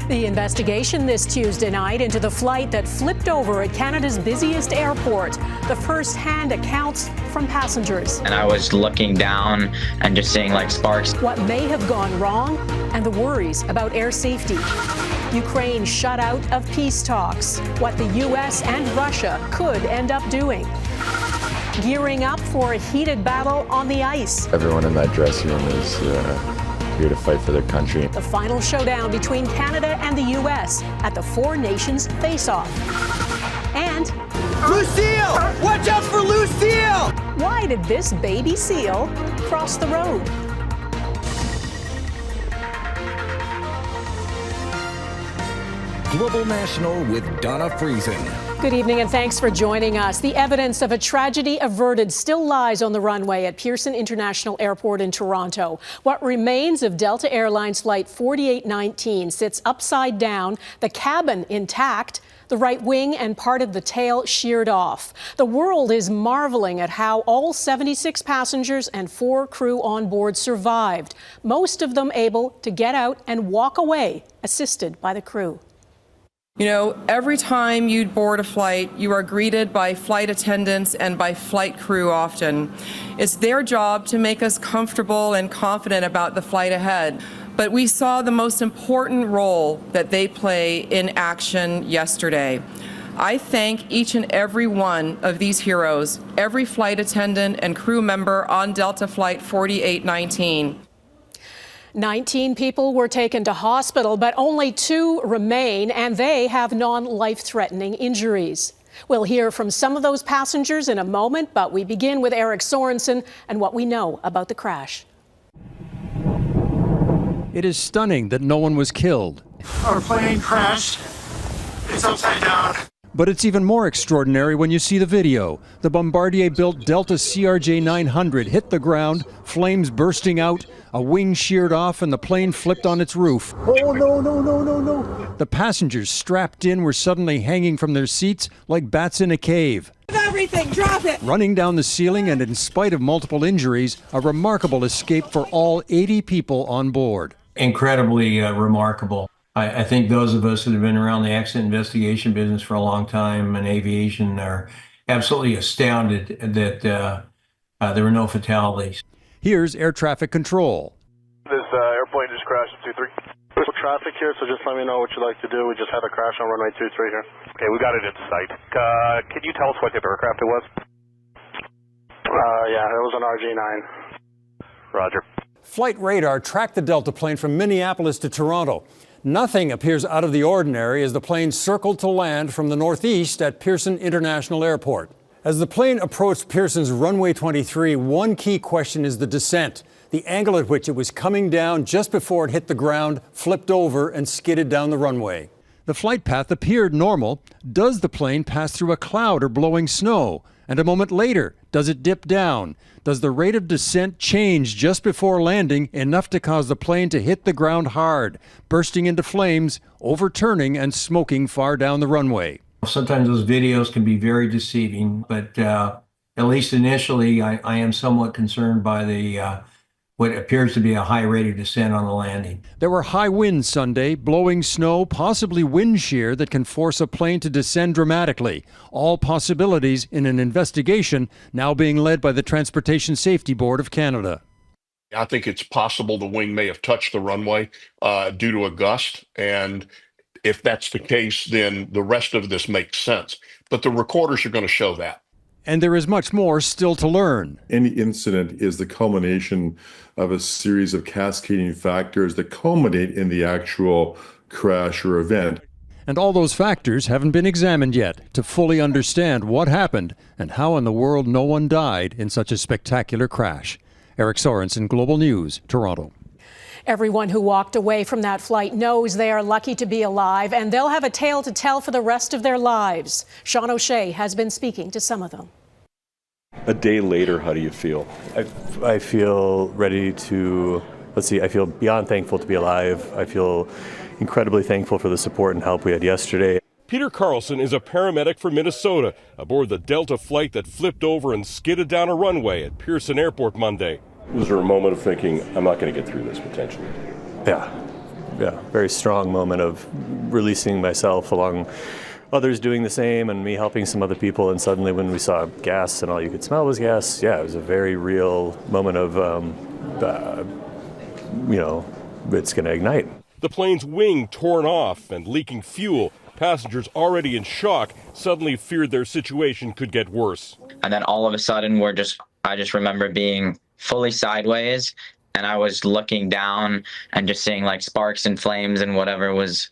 The investigation this Tuesday night into the flight that flipped over at Canada's busiest airport. The first-hand accounts from passengers. And I was looking down and just seeing like sparks. What may have gone wrong and the worries about air safety. Ukraine shut out of peace talks. What the U.S. and Russia could end up doing. Gearing up for a heated battle on the ice. Everyone in that dressing room is here to fight for their country. The final showdown between Canada and the U.S. at the Four Nations Face-Off. And Lucille! Watch out for Lucille! why did this baby seal cross the road? Global National with Donna Friesen. Good evening and thanks for joining us. The evidence of a tragedy averted still lies on the runway at Pearson International Airport in Toronto. What remains of Delta Airlines Flight 4819 sits upside down, the cabin intact, the right wing and part of the tail sheared off. The world is marveling at how all 76 passengers and 4 crew on board survived, most of them able to get out and walk away, assisted by the crew. You know, every time you board a flight, you are greeted by flight attendants and by flight crew often. It's their job to make us comfortable and confident about the flight ahead. But we saw the most important role that they play in action yesterday. I thank each and every one of these heroes, every flight attendant and crew member on Delta Flight 4819. 19 people were taken to hospital, but only 2 remain, and they have non-life-threatening injuries. We'll hear from some of those passengers in a moment, but we begin with Eric Sorensen and what we know about the crash. It is stunning that no one was killed. Our plane crashed. It's upside down. But it's even more extraordinary when you see the video. The Bombardier-built Delta CRJ-900 hit the ground, flames bursting out, a wing sheared off, and the plane flipped on its roof. Oh, no. The passengers strapped in were suddenly hanging from their seats like bats in a cave. Everything, drop it! Running down the ceiling, and in spite of multiple injuries, a remarkable escape for all 80 people on board. Incredibly remarkable. I think those of us that have been around the accident investigation business for a long time in aviation are absolutely astounded that there were no fatalities. Here's air traffic control. This airplane just crashed at 23. There's traffic here, so just let me know what you'd like to do. We just had a crash on runway 23 here. Okay, we got it in sight. Can you tell us what type of aircraft it was? Yeah, it was an RJ-9. Roger. Flight radar tracked the Delta plane from Minneapolis to Toronto. Nothing appears out of the ordinary as the plane circled to land from the northeast at Pearson International Airport. As the plane approached Pearson's runway 23, one key question is the descent. The angle at which it was coming down just before it hit the ground, flipped over and skidded down the runway. The flight path appeared normal. Does the plane pass through a cloud or blowing snow? And a moment later, does it dip down? Does the rate of descent change just before landing enough to cause the plane to hit the ground hard, bursting into flames, overturning and smoking far down the runway? Sometimes those videos can be very deceiving, but at least initially, I am somewhat concerned by the what appears to be a high rate of descent on the landing. There were high winds Sunday, blowing snow, possibly wind shear that can force a plane to descend dramatically. All possibilities in an investigation now being led by the Transportation Safety Board of Canada. I think it's possible the wing may have touched the runway due to a gust, and if that's the case, then the rest of this makes sense. But the recorders are going to show that. And there is much more still to learn. Any incident is the culmination of a series of cascading factors that culminate in the actual crash or event. And all those factors haven't been examined yet to fully understand what happened and how in the world no one died in such a spectacular crash. Eric Sorensen, Global News, Toronto. Everyone who walked away from that flight knows they are lucky to be alive, and they'll have a tale to tell for the rest of their lives. Sean O'Shea has been speaking to some of them. A day later, how do you feel? I feel ready to, I feel beyond thankful to be alive. I feel incredibly thankful for the support and help we had yesterday. Peter Carlson is a paramedic for Minnesota aboard the Delta flight that flipped over and skidded down a runway at Pearson Airport Monday. Was there a moment of thinking, I'm not going to get through this potentially? Yeah. very strong moment of releasing myself along others doing the same and me helping some other people. And suddenly when we saw gas and all you could smell was gas, it was a very real moment of, it's going to ignite. The plane's wing torn off and leaking fuel. Passengers already in shock suddenly feared their situation could get worse. And then all of a sudden I just remember being fully sideways, and I was looking down and just seeing like sparks and flames and whatever was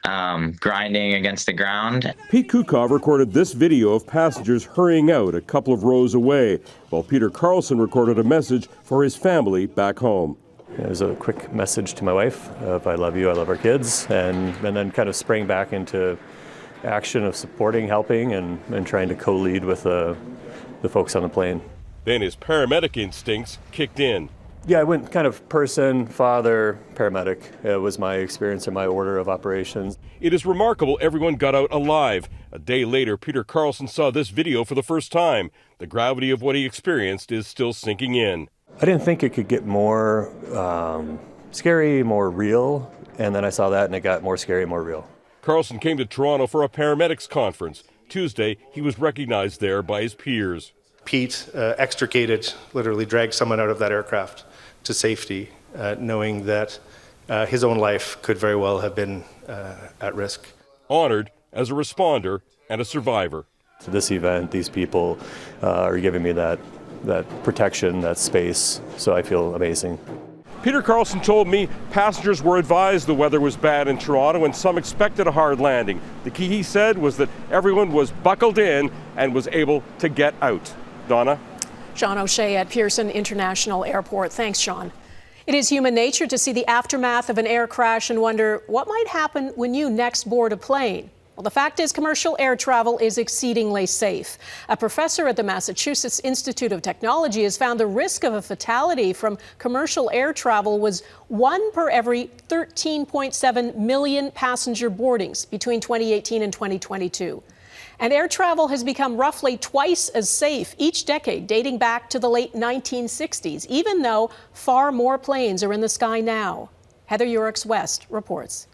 grinding against the ground. Pete Kukov recorded this video of passengers hurrying out a couple of rows away, while Peter Carlson recorded a message for his family back home. It was a quick message to my wife of I love you, I love our kids, and then kind of sprang back into action of supporting, helping, and trying to co-lead with the folks on the plane. Then his paramedic instincts kicked in. Yeah, I went kind of person, father, paramedic. It was my experience and my order of operations. It is remarkable everyone got out alive. A day later, Peter Carlson saw this video for the first time. The gravity of what he experienced is still sinking in. I didn't think it could get more scary, more real, and then I saw that and it got more scary, more real. Carlson came to Toronto for a paramedics conference. Tuesday, he was recognized there by his peers. Pete extricated, literally dragged someone out of that aircraft to safety, knowing that his own life could very well have been at risk. Honored as a responder and a survivor. To this event, these people are giving me that protection, that space, so I feel amazing. Peter Carlson told me passengers were advised the weather was bad in Toronto and some expected a hard landing. The key, he said, was that everyone was buckled in and was able to get out. Donna? Sean O'Shea at Pearson International Airport. Thanks, Sean. It is human nature to see the aftermath of an air crash and wonder what might happen when you next board a plane. Well, the fact is commercial air travel is exceedingly safe. A professor at the Massachusetts Institute of Technology has found the risk of a fatality from commercial air travel was 1 per every 13.7 million passenger boardings between 2018 and 2022. And air travel has become roughly twice as safe each decade, dating back to the late 1960s, even though far more planes are in the sky now. Heather Urix-West reports.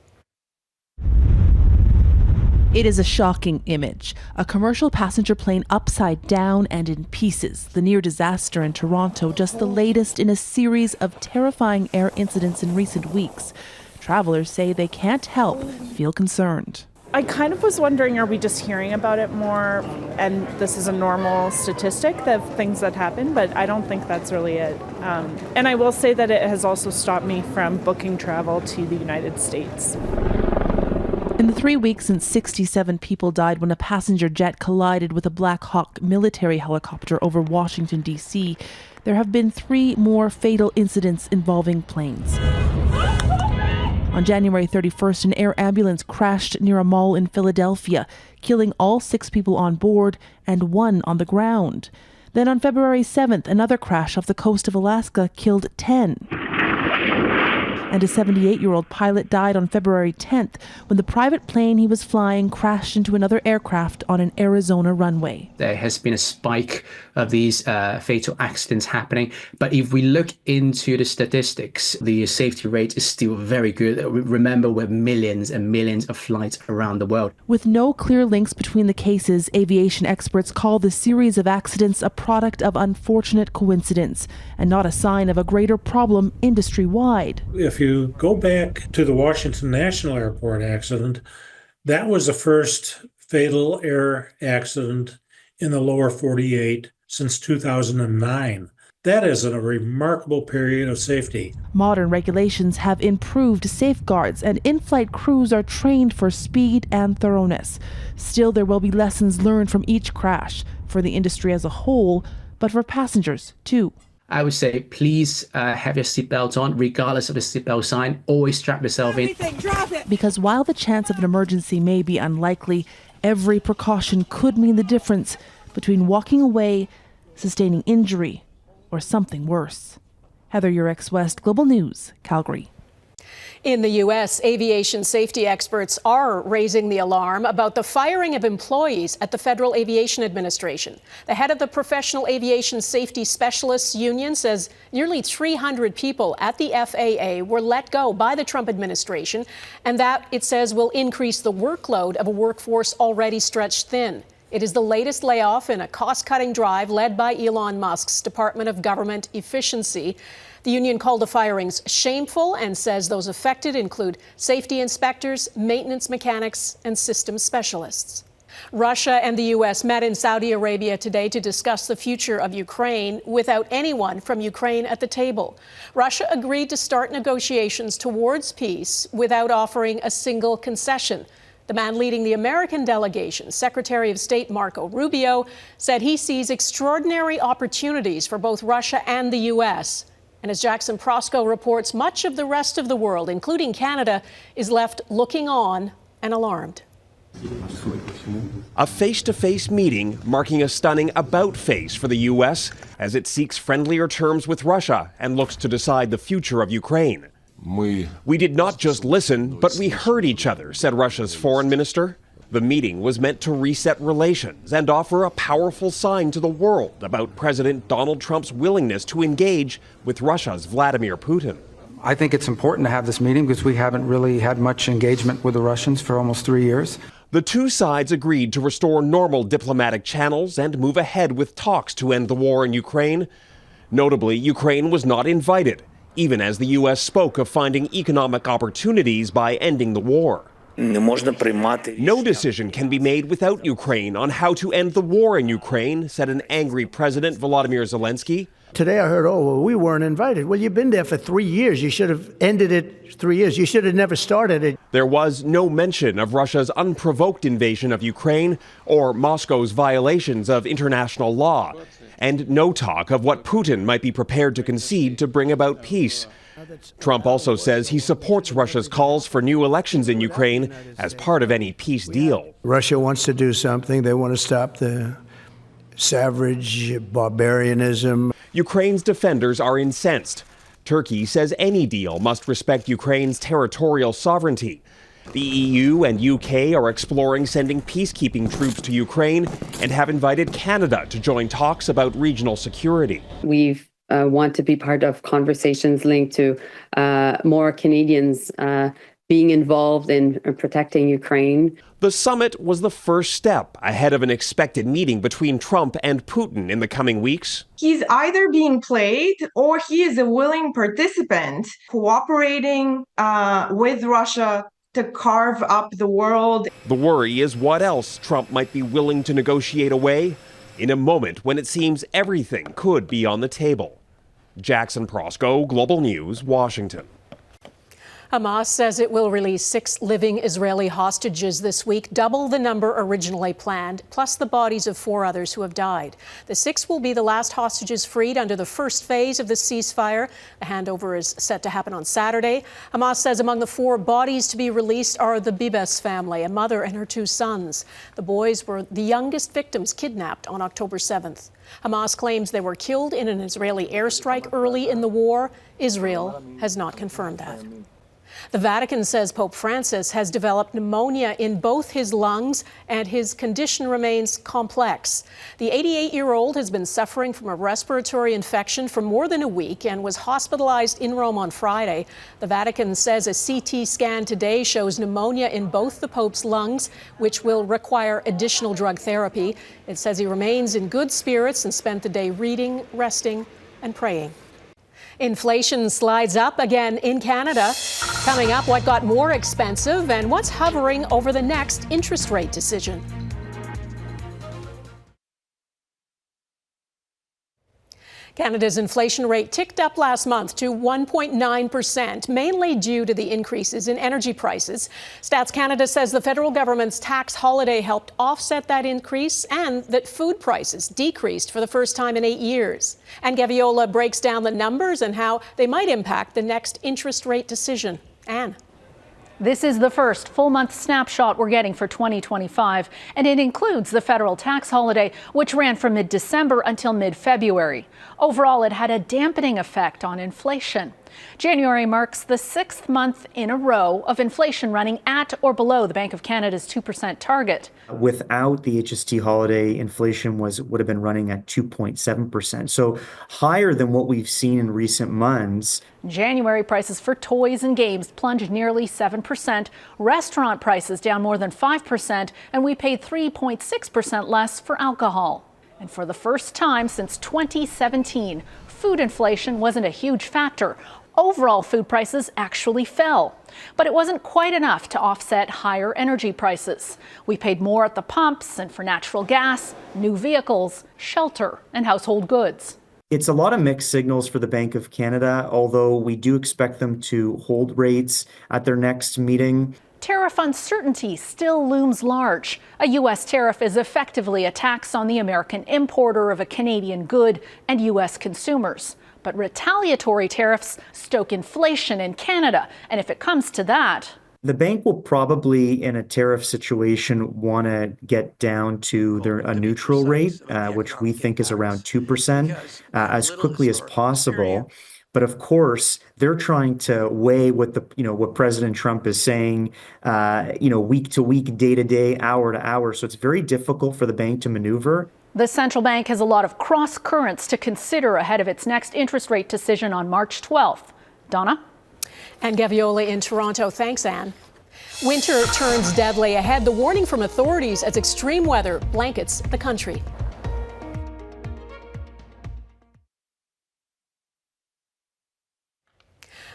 It is a shocking image. A commercial passenger plane upside down and in pieces. The near disaster in Toronto, just the latest in a series of terrifying air incidents in recent weeks. Travelers say they can't help feel concerned. I kind of was wondering, are we just hearing about it more and this is a normal statistic of things that happen, but I don't think that's really it. And I will say that it has also stopped me from booking travel to the United States. In the 3 weeks since 67 people died when a passenger jet collided with a Black Hawk military helicopter over Washington, D.C., there have been 3 more fatal incidents involving planes. On January 31st, an air ambulance crashed near a mall in Philadelphia, killing all 6 people on board and 1 on the ground. Then on February 7th, another crash off the coast of Alaska killed 10. And a 78-year-old pilot died on February 10th when the private plane he was flying crashed into another aircraft on an Arizona runway. There has been a spike of these fatal accidents happening, but if we look into the statistics, the safety rate is still very good. Remember, we're millions and millions of flights around the world. With no clear links between the cases, aviation experts call the series of accidents a product of unfortunate coincidence and not a sign of a greater problem industry-wide. If you go back to the Washington National Airport accident, that was the first fatal air accident in the lower 48 since 2009. That is a remarkable period of safety. Modern regulations have improved safeguards and in-flight crews are trained for speed and thoroughness. Still, there will be lessons learned from each crash for the industry as a whole, but for passengers too. I would say, please have your seatbelt on, regardless of the seatbelt sign. Always strap yourself in. Because while the chance of an emergency may be unlikely, every precaution could mean the difference between walking away, sustaining injury, or something worse. Heather Urix-West, Global News, Calgary. In the U.S., aviation safety experts are raising the alarm about the firing of employees at the Federal Aviation Administration. The head of the Professional Aviation Safety Specialists Union says nearly 300 people at the FAA were let go by the Trump administration, and that, it says, will increase the workload of a workforce already stretched thin. It is the latest layoff in a cost-cutting drive led by Elon Musk's Department of Government Efficiency. The union called the firings shameful and says those affected include safety inspectors, maintenance mechanics, and systems specialists. Russia and the U.S. met in Saudi Arabia today to discuss the future of Ukraine without anyone from Ukraine at the table. Russia agreed to start negotiations towards peace without offering a single concession. The man leading the American delegation, Secretary of State Marco Rubio, said he sees extraordinary opportunities for both Russia and the U.S. And as Jackson Proskow reports, much of the rest of the world, including Canada, is left looking on and alarmed. A face-to-face meeting marking a stunning about-face for the U.S. as it seeks friendlier terms with Russia and looks to decide the future of Ukraine. We did not just listen, but we heard each other, said Russia's foreign minister. The meeting was meant to reset relations and offer a powerful sign to the world about President Donald Trump's willingness to engage with Russia's Vladimir Putin. I think it's important to have this meeting because we haven't really had much engagement with the Russians for almost 3 years. The two sides agreed to restore normal diplomatic channels and move ahead with talks to end the war in Ukraine. Notably, Ukraine was not invited, even as the U.S. spoke of finding economic opportunities by ending the war. No decision can be made without Ukraine on how to end the war in Ukraine, said an angry President Volodymyr Zelensky. Today I heard, we weren't invited. Well, you've been there for 3 years. You should have ended it 3 years. You should have never started it. There was no mention of Russia's unprovoked invasion of Ukraine or Moscow's violations of international law, and no talk of what Putin might be prepared to concede to bring about peace. Trump also says he supports Russia's calls for new elections in Ukraine as part of any peace deal. Russia wants to do something. They want to stop the savage barbarianism. Ukraine's defenders are incensed. Turkey says any deal must respect Ukraine's territorial sovereignty. The EU and UK are exploring sending peacekeeping troops to Ukraine and have invited Canada to join talks about regional security. We've want to be part of conversations linked to more Canadians being involved in protecting Ukraine. The summit was the first step ahead of an expected meeting between Trump and Putin in the coming weeks. He's either being played or he is a willing participant cooperating with Russia to carve up the world. The worry is what else Trump might be willing to negotiate away in a moment when it seems everything could be on the table. Jackson Proskow, Global News, Washington. Hamas says it will release 6 living Israeli hostages this week, double the number originally planned, plus the bodies of 4 others who have died. The 6 will be the last hostages freed under the first phase of the ceasefire. The handover is set to happen on Saturday. Hamas says among the 4 bodies to be released are the Bibas family, a mother and her 2 sons. The boys were the youngest victims kidnapped on October 7th. Hamas claims they were killed in an Israeli airstrike early in the war. Israel has not confirmed that. The Vatican says Pope Francis has developed pneumonia in both his lungs and his condition remains complex. The 88-year-old has been suffering from a respiratory infection for more than a week and was hospitalized in Rome on Friday. The Vatican says a CT scan today shows pneumonia in both the Pope's lungs, which will require additional drug therapy. It says he remains in good spirits and spent the day reading, resting, and praying. Inflation slides up again in Canada. Coming up, what got more expensive and what's hovering over the next interest rate decision. Canada's inflation rate ticked up last month to 1.9%, mainly due to the increases in energy prices. Stats Canada says the federal government's tax holiday helped offset that increase and that food prices decreased for the first time in 8 years. And Gaviola breaks down the numbers and how they might impact the next interest rate decision. Anne. This is the first full-month snapshot we're getting for 2025, and it includes the federal tax holiday, which ran from mid-December until mid-February. Overall, it had a dampening effect on inflation. January marks the 6th month in a row of inflation running at or below the Bank of Canada's 2% target. Without the HST holiday, inflation would have been running at 2.7%, so higher than what we've seen in recent months. January prices for toys and games plunged nearly 7%, restaurant prices down more than 5%, and we paid 3.6% less for alcohol. And for the first time since 2017, food inflation wasn't a huge factor. Overall food prices actually fell, but it wasn't quite enough to offset higher energy prices. We paid more at the pumps and for natural gas, new vehicles, shelter, and household goods. It's a lot of mixed signals for the Bank of Canada, although we do expect them to hold rates at their next meeting. Tariff uncertainty still looms large. A U.S. tariff is effectively a tax on the American importer of a Canadian good and U.S. consumers. But retaliatory tariffs stoke inflation in Canada. And if it comes to that, the bank will probably, in a tariff situation, want to get down to a neutral rate, which we think is around 2%, as quickly as possible. But of course, they're trying to weigh what what President Trump is saying, week to week, day to day, hour to hour. So it's very difficult for the bank to maneuver. The central bank has a lot of cross currents to consider ahead of its next interest rate decision on March 12th. Donna? And Gaviola in Toronto. Thanks, Anne. Winter turns deadly ahead. The warning from authorities as extreme weather blankets the country.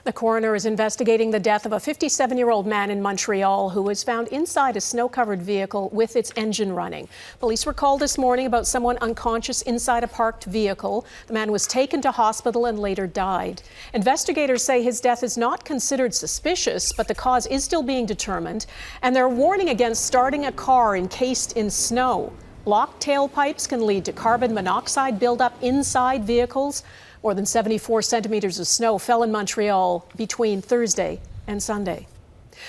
The coroner is investigating the death of a 57-year-old man in Montreal who was found inside a snow-covered vehicle with its engine running. Police were called this morning about someone unconscious inside a parked vehicle. The man was taken to hospital and later died. Investigators say his death is not considered suspicious, but the cause is still being determined. And they're warning against starting a car encased in snow. Blocked tailpipes can lead to carbon monoxide buildup inside vehicles. More than 74 centimeters of snow fell in Montreal between Thursday and Sunday.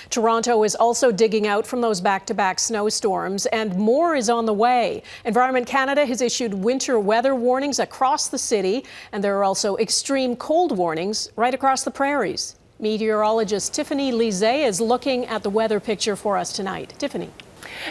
Toronto is also digging out from those back-to-back snowstorms, and more is on the way. Environment Canada has issued winter weather warnings across the city, and there are also extreme cold warnings right across the prairies. Meteorologist Tiffany Lizet is looking at the weather picture for us tonight. Tiffany.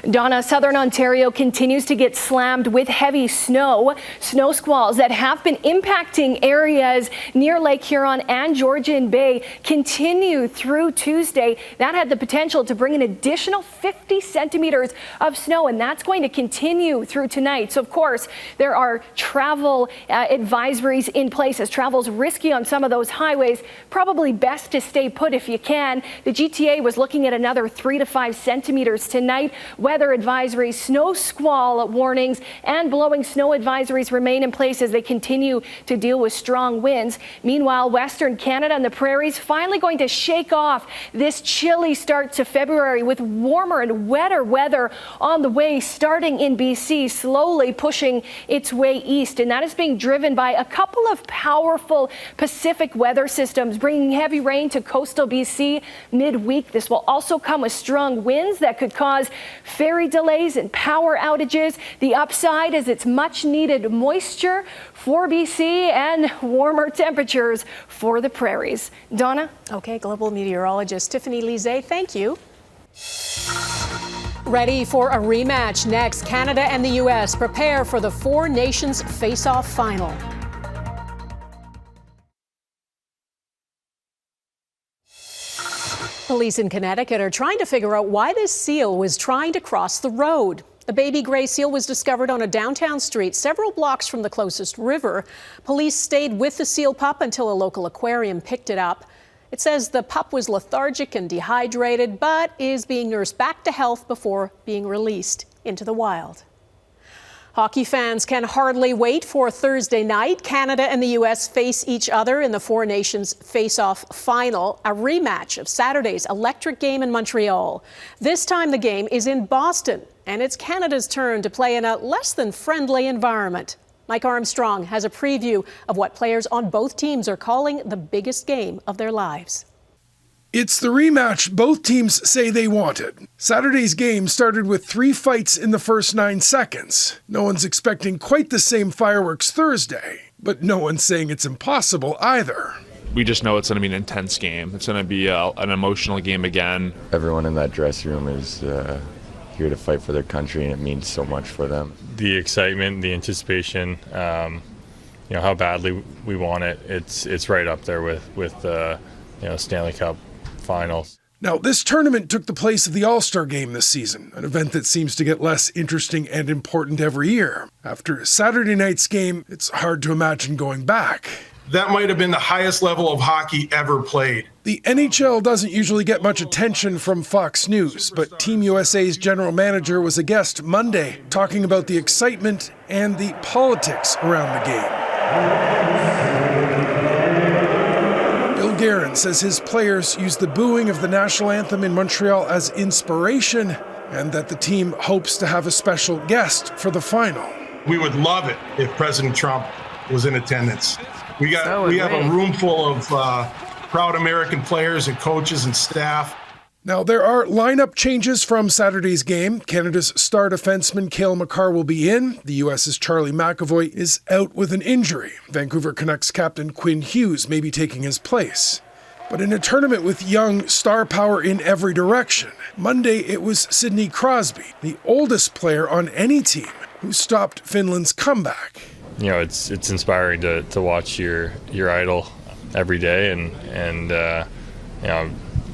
Donna, southern Ontario continues to get slammed with heavy snow. Snow squalls that have been impacting areas near Lake Huron and Georgian Bay continue through Tuesday. That had the potential to bring an additional 50 centimeters of snow, and that's going to continue through tonight. So, of course, there are travel advisories in place as travel's risky on some of those highways. Probably best to stay put if you can. The GTA was looking at another 3 to 5 centimeters tonight. Weather advisories, snow squall warnings, and blowing snow advisories remain in place as they continue to deal with strong winds. Meanwhile, Western Canada and the prairies finally going to shake off this chilly start to February with warmer and wetter weather on the way, starting in BC, slowly pushing its way east. And that is being driven by a couple of powerful Pacific weather systems, bringing heavy rain to coastal BC midweek. This will also come with strong winds that could cause ferry delays and power outages. The upside is it's much needed moisture for BC and warmer temperatures for the prairies. Donna? Okay, global meteorologist Tiffany Lizet, thank you. Ready for a rematch next. Canada and the U.S. prepare for the Four Nations face-off final. Police in Connecticut are trying to figure out why this seal was trying to cross the road. A baby gray seal was discovered on a downtown street several blocks from the closest river. Police stayed with the seal pup until a local aquarium picked it up. It says the pup was lethargic and dehydrated, but is being nursed back to health before being released into the wild. Hockey fans can hardly wait for Thursday night. Canada and the U.S. face each other in the Four Nations face-off final, a rematch of Saturday's electric game in Montreal. This time the game is in Boston, and it's Canada's turn to play in a less than friendly environment. Mike Armstrong has a preview of what players on both teams are calling the biggest game of their lives. It's the rematch both teams say they wanted. Saturday's game started with 3 fights in the first 9 seconds. No one's expecting quite the same fireworks Thursday, but no one's saying it's impossible either. we just know it's going to be an intense game. It's going to be an emotional game again. Everyone in that dressing room is here to fight for their country, and it means so much for them. The excitement, the anticipation, how badly we want it. It's right up there with Stanley Cup finals. Now, this tournament took the place of the All-Star Game this season, an event that seems to get less interesting and important every year. After Saturday night's game, it's hard to imagine going back. That might have been the highest level of hockey ever played. The NHL doesn't usually get much attention from Fox News, but Team USA's general manager was a guest Monday talking about the excitement and the politics around the game. Bill Guerin says his players used the booing of the national anthem in Montreal as inspiration, and that the team hopes to have a special guest for the final. We would love it if President Trump was in attendance. We have a room full of proud American players and coaches and staff. Now, there are lineup changes from Saturday's game. Canada's star defenseman Cale Makar will be in. The U.S.'s Charlie McAvoy is out with an injury. Vancouver Canucks captain Quinn Hughes may be taking his place. But in a tournament with young star power in every direction, Monday it was Sidney Crosby, the oldest player on any team, who stopped Finland's comeback. It's inspiring to watch your idol every day, and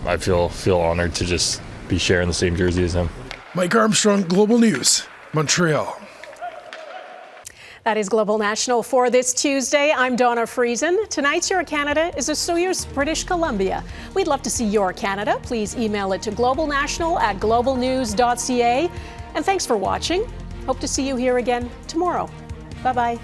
I feel honored to just be sharing the same jersey as him. Mike Armstrong, Global News, Montreal. That is Global National for this Tuesday. I'm Donna Friesen. Tonight's Your Canada is a Soyuz, British Columbia. We'd love to see your Canada. Please email it to globalnational@globalnews.ca. And thanks for watching. Hope to see you here again tomorrow. Bye-bye.